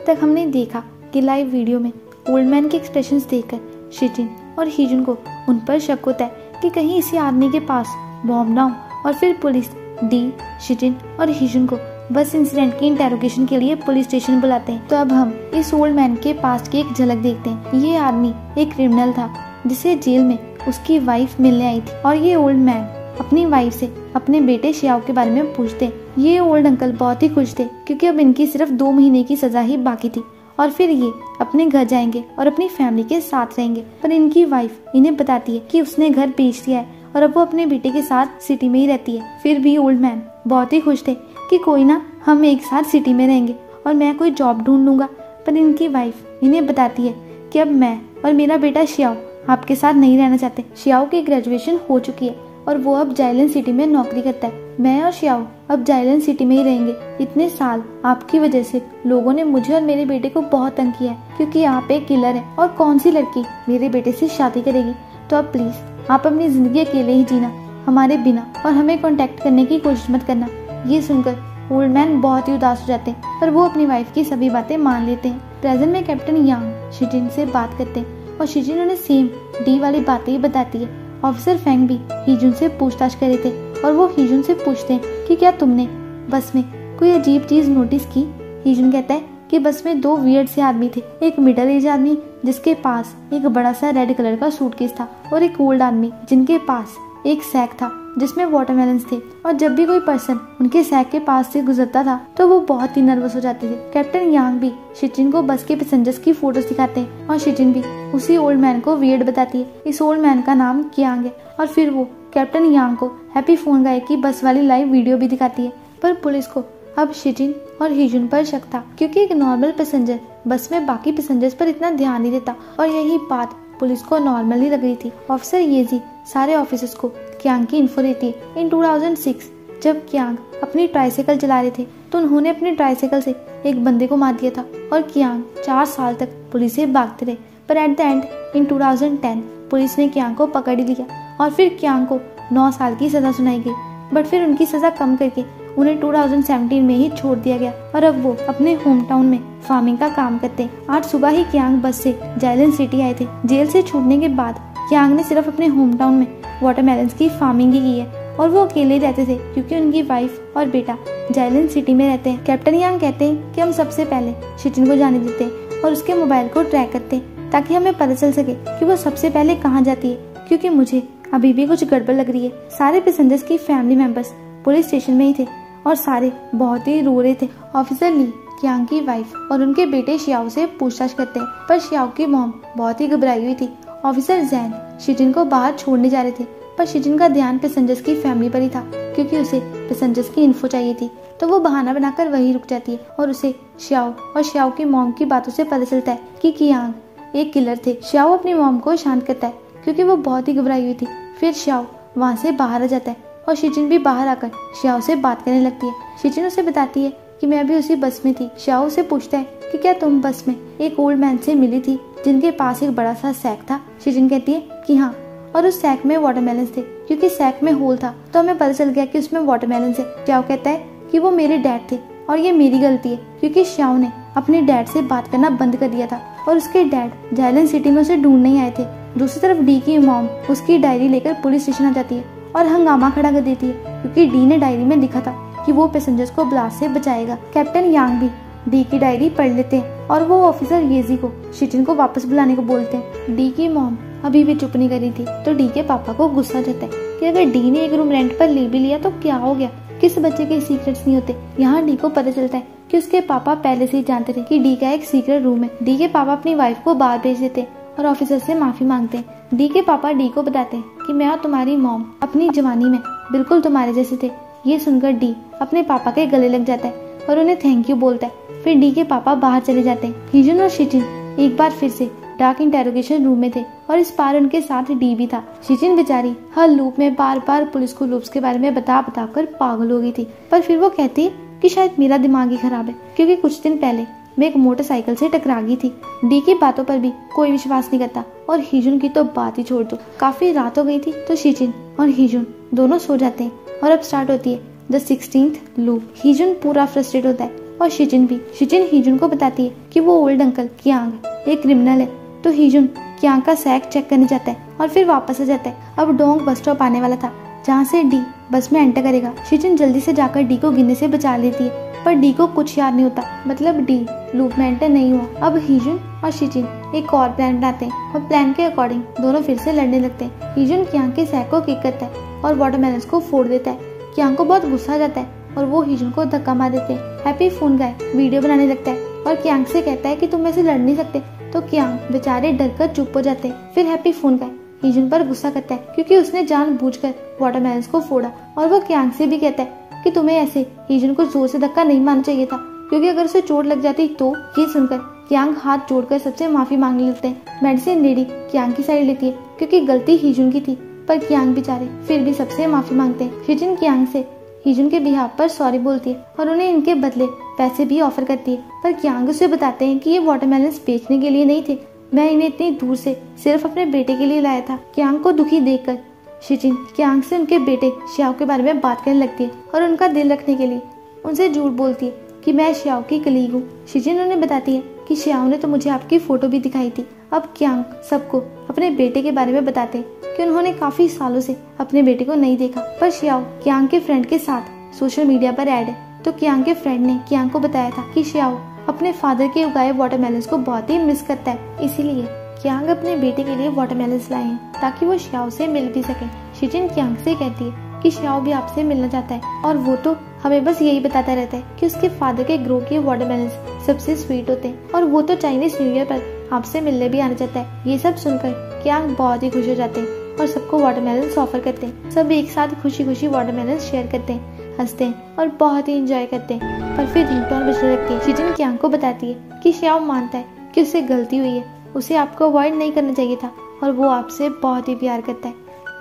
अब तक हमने देखा कि लाइव वीडियो में ओल्ड मैन के एक्सप्रेशंस देखकर शिजिन और हीजुन को उन पर शक होता है कि कहीं इसी आदमी के पास बॉम्ब ना हो और फिर पुलिस डी, शिजिन और हीजुन को बस इंसिडेंट की इंटेरोगेशन के लिए पुलिस स्टेशन बुलाते हैं। तो अब हम इस ओल्ड मैन के पास्ट की एक झलक देखते हैं। ये आदमी एक क्रिमिनल था जिसे जेल में उसकी वाइफ मिलने आई थी और ये ओल्ड मैन अपनी वाइफ से अपने बेटे शियाओ के बारे में पूछते हैं। ये ओल्ड अंकल बहुत ही खुश थे क्योंकि अब इनकी सिर्फ 2 महीने की सजा ही बाकी थी और फिर ये अपने घर जाएंगे और अपनी फैमिली के साथ रहेंगे। पर इनकी वाइफ इन्हें बताती है कि उसने घर बेच दिया है और अब वो अपने बेटे के साथ सिटी में ही रहती है। फिर भी ओल्ड मैन बहुत ही खुश थे कि कोई ना, हम एक साथ सिटी में रहेंगे और मैं कोई जॉब ढूंढ लूंगा। पर इनकी वाइफ इन्हें बताती है कि अब मैं और मेरा बेटा शियाओ आपके साथ नहीं रहना चाहते। शियाओ की ग्रेजुएशन हो चुकी है और वो अब जाइलन सिटी में नौकरी करता है। मैं और शियाओ अब जाइलन सिटी में ही रहेंगे। इतने साल आपकी वजह से लोगों ने मुझे और मेरे बेटे को बहुत तंग किया है क्योंकि आप एक किलर है और कौन सी लड़की मेरे बेटे से शादी करेगी। तो अब प्लीज आप अपनी जिंदगी अकेले ही जीना, हमारे बिना, और हमें कांटेक्ट करने की कोशिश मत करना। ये सुनकर ओल्ड मैन बहुत ही उदास हो जाते हैं पर वो अपनी वाइफ की सभी बातें मान लेते हैं। प्रेजेंट में कैप्टन यांग शिजिन से बात करते हैं और शिजिन उन्हें सेम डी वाली बातें ही बताती है। ऑफिसर फेंग भी हीजुन से पूछताछ कर रहे थे और वो हीजुन से पूछते हैं कि क्या तुमने बस में कोई अजीब चीज नोटिस की। हीजुन कहता है कि बस में 2 वियर्ड से आदमी थे, एक मिडिल एज आदमी जिसके पास एक बड़ा सा रेड कलर का सूटकेस था और एक ओल्ड आदमी जिनके पास एक सैक था जिसमें वाटरमेलन्स थे। और जब भी कोई पर्सन उनके सैक के पास से गुजरता था तो वो बहुत ही नर्वस हो जाते थे। कैप्टन यांग भी शिजिन को बस के पैसेंजर्स की फोटोज दिखाते हैं और शिजिन भी उसी ओल्ड मैन को वियर्ड बताती है। इस ओल्ड मैन का नाम कियांग है और फिर वो कैप्टन यांग को हैप्पी फोन गाय की बस वाली लाइव वीडियो भी दिखाती है। पर पुलिस को अब शिजिन और हीजुन पर शक था क्योंकि एक नॉर्मल पैसेंजर बस में बाकी पैसेंजर्स पर इतना ध्यान नहीं देता और यही बात पुलिस को नॉर्मल ही लग रही थी। ऑफिसर येजी सारे ऑफिसर्स को कियांग की इन्फो देती है। इन 2006 जब कियांग अपनी ट्राइसाइकिल चला रहे थे तो उन्होंने अपनी ट्राइसाइकिल से एक बंदे को मार दिया था और कियांग 4 साल तक पुलिस से भागते रहे। पर at the and in 2010 police ने कियांग को पकड़ ही लिया और फिर कियांग को 9 साल की सजा सुनाई गई। बट फिर उनकी सजा कम करके उन्हें 2017 में ही छोड़ दिया गया और अब वो अपने होम टाउन में फार्मिंग का काम करते हैं। आज सुबह ही कियांग बस से जाइलन सिटी आए थे। जेल से छूटने के बाद कियांग ने सिर्फ अपने होम टाउन में वाटरमेलन्स की फार्मिंग ही की है और वो अकेले रहते थे क्योंकि उनकी वाइफ और बेटा जाइलन सिटी में रहते हैं। कैप्टन यांग कहते हैं कि हम सबसे पहले शिजिन को जाने देते हैं और उसके मोबाइल को ट्रैक करते हैं ताकि हमें पता चल सके कि वो सबसे पहले कहाँ जाती है, क्योंकि मुझे अभी भी कुछ गड़बड़ लग रही है। सारे पैसेंजर्स की फैमिली मेंबर्स पुलिस स्टेशन में ही थे और सारे बहुत ही रो रहे थे। ऑफिसर ली कियांग की वाइफ और उनके बेटे शियाओ से पूछताछ करते हैं पर शियाओ की मॉम बहुत ही घबराई हुई थी। ऑफिसर जैन शिजिन को बाहर छोड़ने जा रहे थे पर शिजिन का ध्यान पैसेंजर्स की फैमिली पर ही था क्योंकि उसे पैसेंजर्स की इन्फो चाहिए थी। तो वो बहाना बनाकर वहीं रुक जाती है और उसे शियाओ और शियाओ की मॉम की बातों से पता चलता है कि कियांग एक किलर थे। शियाओ अपनी मॉम को शांत करता है क्योंकि वो बहुत ही घबराई हुई थी। फिर शियाओ वहाँ से बाहर आ जाता है और शिजिन भी बाहर आकर शियाओ से बात करने लगती है। शिजिन उसे बताती है कि मैं अभी उसी बस में थी। शियाओ से पूछता है कि क्या तुम बस में एक ओल्ड मैन से मिली थी जिनके पास एक बड़ा सा सैक था। शिजिन कहती है कि हाँ, और उस सैक में वाटरमेलन्स थे। क्योंकि सैक में होल था तो हमें पता चल गया कि उसमें वाटरमेलन्स है। शियाओ कहता है कि वो मेरे डैड थे और ये मेरी गलती है क्योंकि शियाओ ने अपने डैड से बात करना बंद कर दिया था और उसके डैड जाइलन सिटी में उसे ढूंढने ही आए थे। दूसरी तरफ डी की मॉम उसकी डायरी लेकर पुलिस स्टेशन आ जाती है और हंगामा खड़ा कर देती है क्योंकि डी ने डायरी में लिखा था कि वो पैसेंजर्स को ब्लास्ट से बचाएगा। कैप्टन यांग भी डी की डायरी पढ़ लेते हैं और वो ऑफिसर येजी को शिजिन को वापस बुलाने को बोलते हैं। डी की मॉम अभी भी चुप नहीं करी थी तो डी के पापा को गुस्सा जाता है कि अगर डी ने एक रूम रेंट पर ले भी लिया तो क्या हो गया, किस बच्चे के सीक्रेट्स नहीं होते। यहाँ डी को पता चलता है कि उसके पापा पहले से ही जानते थे कि डी का एक सीक्रेट रूम है। डी के पापा अपनी वाइफ को बाहर भेज देते हैं और ऑफिसर से माफी मांगते हैं। डी के पापा डी को बताते हैं कि मैं और तुम्हारी मॉम अपनी जवानी में बिल्कुल तुम्हारे जैसे थे। ये सुनकर डी अपने पापा के गले लग जाता है और उन्हें थैंक यू बोलता है। फिर डी के पापा बाहर चले जाते हैं। हीजुन और शिजिन एक बार फिर से डार्क इंटेरोगेशन रूम में थे और इस बार उनके साथ डी भी था। शिजिन बेचारी हर लूप में बार बार पुलिस को लूप्स के बारे में बता कर पागल हो गई थी। पर फिर वो कहती है कि शायद मेरा दिमाग ही खराब है क्योंकि कुछ दिन पहले मैं एक मोटरसाइकिल से टकरा गई थी। डी की बातों पर भी कोई विश्वास नहीं करता और हीजुन की तो बात ही छोड़ दो। काफी रात हो गई थी तो शिजिन और हीजुन दोनों सो जाते हैं और अब स्टार्ट होती है द 16th लूप। हीजुन पूरा फ्रस्ट्रेट होता है और शिजिन भी। शिजिन हीजुन को बताती है कि वो ओल्ड अंकल क्यांग एक क्रिमिनल है। तो हीजुन क्यांग का सैक चेक करने जाता है और फिर वापस आ जाता है। अब डोंग बस स्टॉप आने वाला था जहाँ से डी बस में एंटर करेगा। शिजिन जल्दी से जाकर डी को गिरने से बचा लेती है, पर डी को कुछ याद नहीं होता, मतलब डी लूप में एंटर नहीं हुआ। अब हीजुन और शिजिन एक और प्लान बनाते हैं और प्लान के अकॉर्डिंग दोनों फिर से लड़ने लगते हैं। हीजुन क्यांग के सैक को किक करता है और वाटरमेलन को फोड़ देता है। क्यांग को बहुत गुस्सा आ जाता है और वो हीजुन को धक्का मार देते हैं। हैप्पी फोन गाय वीडियो बनाने लगता है और क्यांग से कहता है कि तुम ऐसे लड़ नहीं सकते। तो क्यांग बेचारे डर कर चुप हो जाते हैं। फिर हैप्पी फोन गाय हीजुन पर गुस्सा करता है क्योंकि उसने जानबूझकर वाटरमेलन को फोड़ा, और वो क्यांग से भी कहता है कि तुम्हें ऐसे हीजुन को जोर से धक्का नहीं मारना चाहिए था, क्योंकि अगर उसे चोट लग जाती तो। ये सुनकर क्यांग हाथ जोड़कर सबसे माफी मांगने लगते हैं। मेडिसिन लेडी क्यांग की साइड लेती है क्योंकि गलती हीजुन की थी, पर क्यांग बेचारे फिर भी सबसे माफी मांगते हैं। शिजिन क्यांग से हीजुन के बिहाफ पर सॉरी बोलती है और उन्हें इनके बदले पैसे भी ऑफर करती है, पर क्यांग उसे बताते हैं कि ये वाटरमेलन बेचने के लिए नहीं थे, मैं इन्हें इतनी दूर से सिर्फ अपने बेटे के लिए लाया था। क्यांग को दुखी देखकर शिजिन क्यांग से उनके बेटे श्याओ के बारे में बात करने लगती है और उनका दिल रखने के लिए उनसे झूठ बोलती है कि मैं श्याओ की कलीग हूँ। शिजिन उन्हें बताती है कि श्याओ ने तो मुझे आपकी फोटो भी दिखाई थी। अब क्यांग सबको अपने बेटे के बारे में बताते हैं कि उन्होंने काफी सालों से अपने बेटे को नहीं देखा, पर श्याओ क्यांग के फ्रेंड के साथ सोशल मीडिया पर ऐड है। तो क्यांग के फ्रेंड ने क्यांग को बताया था कि श्याओ अपने फादर के उगाए वाटरमेलन्स को बहुत ही मिस करता है, इसीलिए क्यांग अपने बेटे के लिए वाटरमेलन्स लाए हैं ताकि वो श्याओ से मिल भी सके। शिजिन क्यांग से कहती है कि श्याओ भी आपसे मिलना चाहता है और वो तो हमें बस यही बताता रहता है कि उसके फादर के ग्रो किए वाटरमेलन्स सबसे स्वीट होते हैं, और वो तो चाइनीज न्यू ईयर पर आपसे मिलने भी आना चाहता है। ये सब सुनकर क्यांग बहुत ही खुश हो जाते हैं और सबको वाटरमेलन्स ऑफर करते हैं। सब एक साथ खुशी खुशी वाटरमेलन्स शेयर करते हैं, हंसते हैं और बहुत ही एंजॉय करते हैं। पर फिर रिंगटोन बजने लगती है। शिजिन क्यांग को बताती है कि श्याओ मानता है कि उससे गलती हुई है, उसे आपको अवॉइड नहीं करना चाहिए था और वो आपसे बहुत ही प्यार करता है।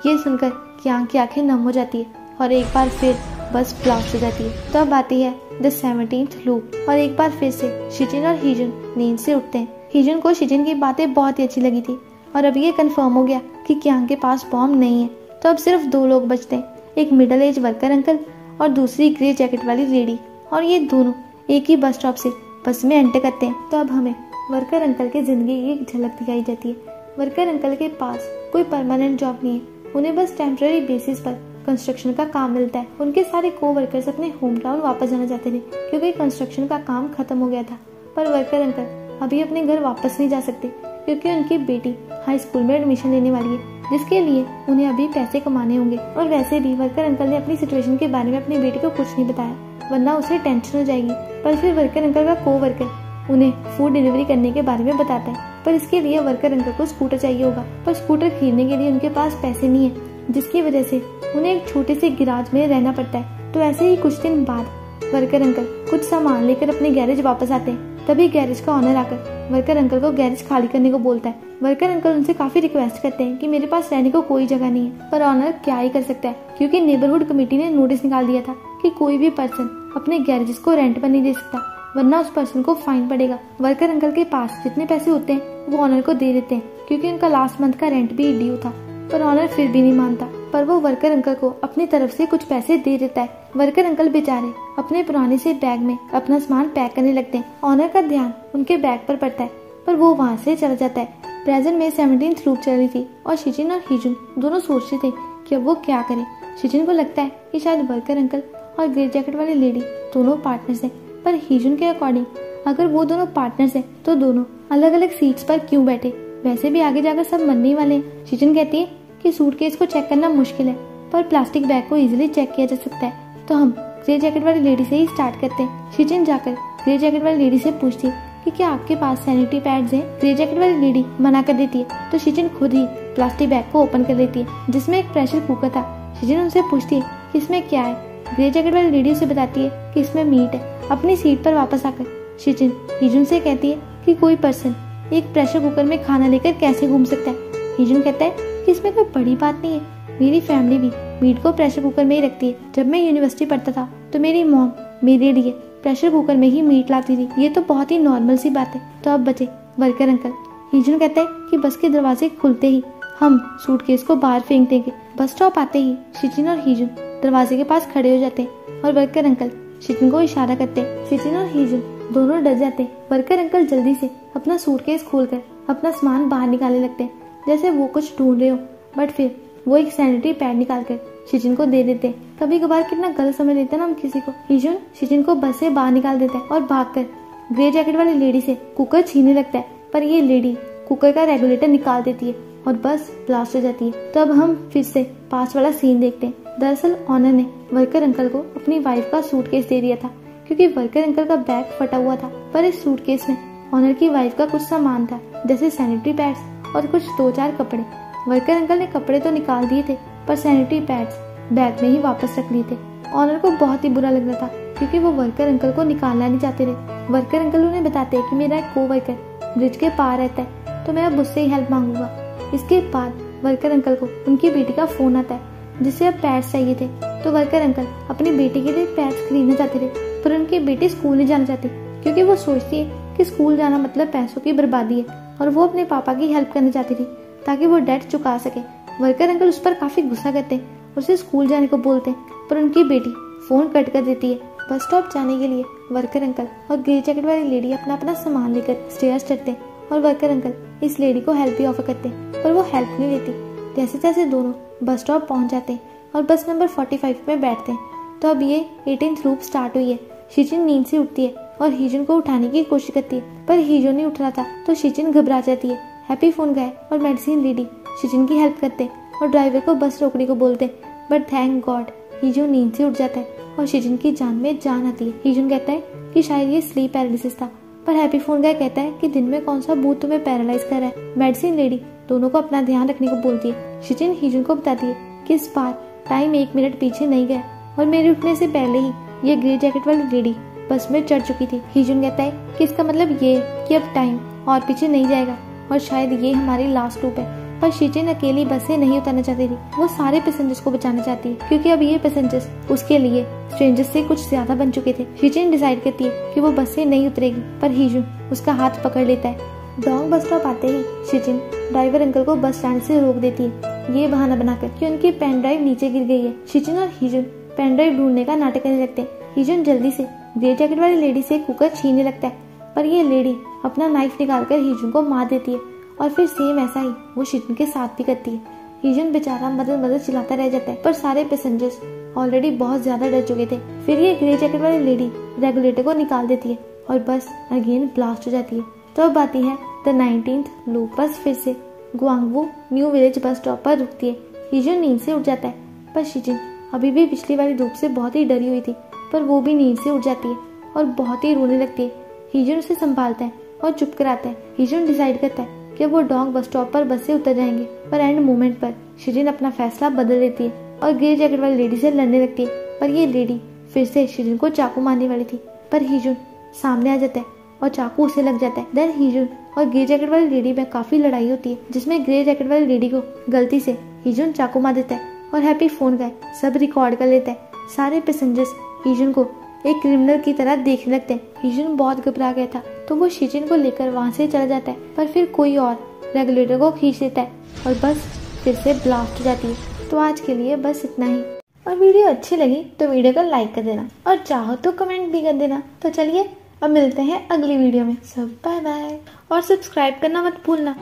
ये सुनकर क्यांग की आंखें नम हो जाती है और एक बार फिर बस ब्लास्ट हो जाती है। तब आती है द 17th लूप और एक बार फिर से शिजिन और हीजुन नींद से उठते हैं। हीजुन को शिजिन की बातें बहुत ही अच्छी लगी थी और अब ये कंफर्म हो गया कि क्यांग के पास बॉम्ब नहीं है। तो अब सिर्फ 2 लोग बचते हैं, एक मिडिल एज वर्कर अंकल और दूसरी ग्रे जैकेट वाली लेडी, और ये दोनों एक ही बस स्टॉप से बस में एंटर करते हैं। तो अब हमें वर्कर अंकल की जिंदगी की एक झलक दिखाई जाती है। वर्कर अंकल के पास कोई परमानेंट जॉब नहीं है, उन्हें बस टेम्पररी बेसिस पर कंस्ट्रक्शन का काम मिलता है। उनके सारे को-वर्कर्स अपने होम टाउन वापस जाना चाहते थे क्योंकि कंस्ट्रक्शन का काम खत्म हो गया था, पर वर्कर अंकल अभी अपने घर वापस नहीं जा सकते क्योंकि उनकी बेटी हाई स्कूल में एडमिशन लेने वाली है, जिसके लिए उन्हें अभी पैसे कमाने होंगे। और वैसे भी वर्कर अंकल ने अपनी सिचुएशन के बारे में अपनी बेटी को कुछ नहीं बताया, वरना उसे टेंशन हो जाएगी। पर फिर वर्कर अंकल का को-वर्कर उन्हें फूड डिलीवरी करने के बारे में बताता है, पर इसके लिए वर्कर अंकल को स्कूटर चाहिए होगा, पर स्कूटर खरीदने के लिए उनके पास पैसे नहीं है, जिसकी वजह से उन्हें एक छोटे से गिराज में रहना पड़ता है। तो ऐसे ही कुछ दिन बाद वर्कर अंकल कुछ सामान लेकर अपने गैरेज वापस आते हैं। तभी गैरेज का ऑनर आकर वर्कर अंकल को गैरेज खाली करने को बोलता है। वर्कर अंकल उनसे काफी रिक्वेस्ट करते हैं कि मेरे पास रहने को कोई जगह नहीं है, पर ऑनर क्या ही कर सकता है क्योंकि नेबरहुड कमेटी ने नोटिस निकाल दिया था कि कोई भी पर्सन अपने गैरेज को रेंट पर नहीं दे सकता, वरना उस पर्सन को फाइन पड़ेगा। वर्कर अंकल के पास जितने पैसे होते हैं वो ऑनर को दे देते हैं क्योंकि उनका लास्ट मंथ का रेंट भी ड्यू था, पर ऑनर फिर भी नहीं मानता, पर वो वर्कर अंकल को अपनी तरफ से कुछ पैसे दे देता है। वर्कर अंकल बेचारे अपने पुराने से बैग में अपना सामान पैक करने लगते हैं। ऑनर का ध्यान उनके बैग पर पड़ता है, पर वो वहाँ से चला जाता है। प्रेजेंट में 17th लूप चल रही थी और शिजिन और हीजुन दोनों सोच रहे थे कि अब वो क्या करें। शिजिन को लगता है कि शायद वर्कर अंकल और ग्रे जैकेट वाली लेडी दोनों पार्टनर्स हैं, पर हीजुन के अकॉर्डिंग अगर वो दोनों पार्टनर्स हैं तो दोनों अलग अलग सीट्स पर क्यों बैठे, वैसे भी आगे जाकर सब मरने ही वाले हैं। शिजिन कहती है कि सूटकेस को चेक करना मुश्किल है, पर प्लास्टिक बैग को इजीली चेक किया जा सकता है, तो हम ग्रे जैकेट वाली लेडी से ही स्टार्ट करते हैं। शिजिन जाकर ग्रे जैकेट वाली लेडी से पूछती है कि क्या आपके पास सैनिटरी पैड्स हैं। ग्रे जैकेट वाली लेडी मना कर देती है, तो शिजिन खुद ही प्लास्टिक बैग को ओपन कर लेती है जिसमें एक प्रेशर कुकर था। शिजिन उनसे पूछती है कि इसमें क्या है। ग्रे जैकेट वाली लेडी उसे बताती है कि इसमें मीट है। अपनी सीट पर वापस आकर शिजिन हीजुन से कहती है कि कोई पर्सन एक प्रेशर कुकर में खाना लेकर कैसे घूम सकता है। हीजुन कहता है कि इसमें कोई बड़ी बात नहीं है, मेरी फैमिली भी मीट को प्रेशर कुकर में ही रखती है। जब मैं यूनिवर्सिटी पढ़ता था तो मेरी मॉम मेरे लिए प्रेशर कुकर में ही मीट लाती थी, ये तो बहुत ही नॉर्मल सी बात है। तो अब बचे वर्कर अंकल। हीजुन कहता है कि बस के दरवाजे खुलते ही हम सूटकेस को बाहर फेंक देंगे। बस स्टॉप आते ही शिजिन और हीजुन दरवाजे के पास खड़े हो जाते हैं और वर्कर अंकल शिचिन को इशारा करते। शिचिन और हीजुन दोनों डर जाते। वर्कर अंकल जल्दी से अपना सूटकेस खोलकर अपना सामान बाहर निकालने लगते हैं, जैसे वो कुछ ढूंढ रहे हो। बट फिर वो एक सैनिटरी पैड निकालकर शिचिन को दे देते। कभी कभार कितना गलत समझ लेते हैं ना हम किसी को। हीजुन शिचिन को बस से बाहर निकाल देता है और भागकर ग्रे जैकेट वाली लेडी से कुकर छीनने लगता है, पर ये लेडी कुकर का रेगुलेटर निकाल देती है और बस ब्लास्ट हो जाती है। तो अब हम फिर से पास वाला सीन देखते हैं। दरअसल ऑनर ने वर्कर अंकल को अपनी वाइफ का सूटकेस दे दिया था, क्योंकि वर्कर अंकल का बैग फटा हुआ था। पर इस सूटकेस में ऑनर की वाइफ का कुछ सामान था, जैसे सैनिटरी पैड्स और कुछ 2-4 कपड़े। वर्कर अंकल ने कपड़े तो निकाल दिए थे, पर सैनिटरी पैड्स बैग में ही वापस रख लिए थे। ऑनर को बहुत ही बुरा लग रहा था, क्योंकि वो वर्कर अंकल को निकालना नहीं चाहते थे। वर्कर अंकल उन्हें बताते हैं कि मेरा एक कोवर्कर ब्रिज के पार रहता है, तो मैं अब उससे ही हेल्प मांगूंगा। इसके बाद वर्कर अंकल को उनकी बेटी का फोन आता है, जिसे अब पैड्स चाहिए थे। तो वर्कर अंकल अपनी बेटी के लिए पैड्स खरीदना चाहते थे, पर उनकी बेटी स्कूल नहीं जाना चाहती, क्योंकि वो सोचती है कि स्कूल जाना मतलब पैसों की बर्बादी है, और वो अपने पापा की हेल्प करना चाहती थी ताकि वो डेट चुका सके। वर्कर अंकल उस पर काफी गुस्सा करते हैं, उसे स्कूल जाने को बोलते हैं, पर उनकी बेटी फोन कट कर देती है। बस स्टॉप जाने के लिए वर्कर अंकल और ग्रे जैकेट वाली लेडी अपना अपना सामान लेकर स्टेयर्स चढ़ते हैं, और वर्कर अंकल इस लेडी को हेल्प भी ऑफर करते हैं, पर वो हेल्प नहीं लेती। जैसे जैसे दोनों बस स्टॉप पहुंच जाते हैं और बस नंबर 45 में बैठते हैं, तो अब ये 18th लूप स्टार्ट हुई है। शिचिन नींद से उठती है और हीजुन को उठाने की कोशिश करती है, पर हीजुन नहीं उठ रहा था, तो शिचिन घबरा जाती है। हैप्पी फोन गाय और मेडिसिन लेडी शिचिन की हेल्प करते और ड्राइवर को बस रोकने को बोलते, बट थैंक गॉड हीजुन नींद से उठ जाता है और शिचिन की जान में जान आती है। हीजुन कहता है कि शायद ये स्लीप पैरालिसिस था, पर हैप्पी फोन गाय कहता है कि दिन में कौन सा भूत तुम्हें पैरालाइज कर रहा है। मेडिसिन लेडी दोनों को अपना ध्यान रखने को बोलती है। शिचिन हीजुन को बताती है कि इस बार टाइम 1 मिनट पीछे नहीं गया, और मेरे उठने से पहले ही ये ग्रे जैकेट वाली लेडी बस में चढ़ चुकी थी। हीजुन कहता है कि इसका मतलब ये कि अब टाइम और पीछे नहीं जाएगा, और शायद ये हमारी लास्ट लूप है। पर शिचिन अकेली बस से नहीं उतरना चाहती थी, वो सारे पैसेंजर्स को बचाना चाहती है, क्योंकि अब ये पैसेंजर्स उसके लिए स्ट्रेंजर्स से कुछ ज्यादा बन चुके थे। शिचिन डिसाइड करती है कि वो बस से नहीं उतरेगी, पर हीजुन उसका हाथ पकड़ लेता है। डोंग बस स्टॉप आते ही शिचिन ड्राइवर अंकल को बस स्टैंड से रोक देती है, ये बहाना बनाकर कि उनकी पेन ड्राइव नीचे गिर गई है। शिचिन और हीजुन पेन ड्राइव ढूंढने का नाटक करने लगते हैं। हीजुन जल्दी से ग्रे जैकेट वाली लेडी से कुकर छीनने लगता है, पर ये लेडी अपना नाइफ निकालकर हीजुन को मार देती है, और फिर सेम ऐसा ही वो शिचिन के साथ भी करती है। हीजुन बेचारा मदद चिल्लाता रह जाता है, पर सारे पैसेंजर्स ऑलरेडी बहुत ज्यादा डर चुके थे। फिर ये ग्रे जैकेट वाली लेडी रेगुलेटर को निकाल देती है और बस अगेन ब्लास्ट हो जाती है। तो अब आती है द 19th लूप। बस फिर से ग्वांगवू न्यू विलेज बस स्टॉप पर रुकती है। हीजुन नींद से उठ जाता है, पर शिचिन अभी भी पिछली वाली धूप से बहुत ही डरी हुई थी, पर वो भी नींद से उठ जाती है और बहुत ही रोने लगती है। हीजुन उसे संभालता है और चुप कराता है। हीजुन डिसाइड करता है कि वो डोंग बस स्टॉप पर बस से उतर जाएंगे, पर एंड मोमेंट पर शिचिन अपना फैसला बदल लेती है और ग्रे जैकेट वाली लेडी से लड़ने लगती है। पर ये लेडी फिर से शिचिन को चाकू मारने वाली थी, पर हीजुन सामने आ जाता है और चाकू उसे लग जाता है। देन हीजुन और ग्रे जैकेट वाली लेडी में काफी लड़ाई होती है, जिसमें ग्रे जैकेट वाली लेडी को गलती से हीजुन चाकू मार देता है, और हैप्पी फोन गाय सब रिकॉर्ड कर लेता है। सारे पैसेंजर्स हीजुन को एक क्रिमिनल की तरह देखने लगते हैं। हीजुन बहुत घबरा गया था, तो वो शिचिन को लेकर वहाँ से चला जाता है, पर फिर कोई और रेगुलेटर को खींच देता है और बस फिर से ब्लास्ट हो जाती है। तो आज के लिए बस इतना ही, और वीडियो अच्छी लगी तो वीडियो को लाइक कर देना, और चाहो तो कमेंट भी कर देना। तो चलिए अब मिलते हैं अगली वीडियो में। सब बाय बाय, और सब्सक्राइब करना मत भूलना।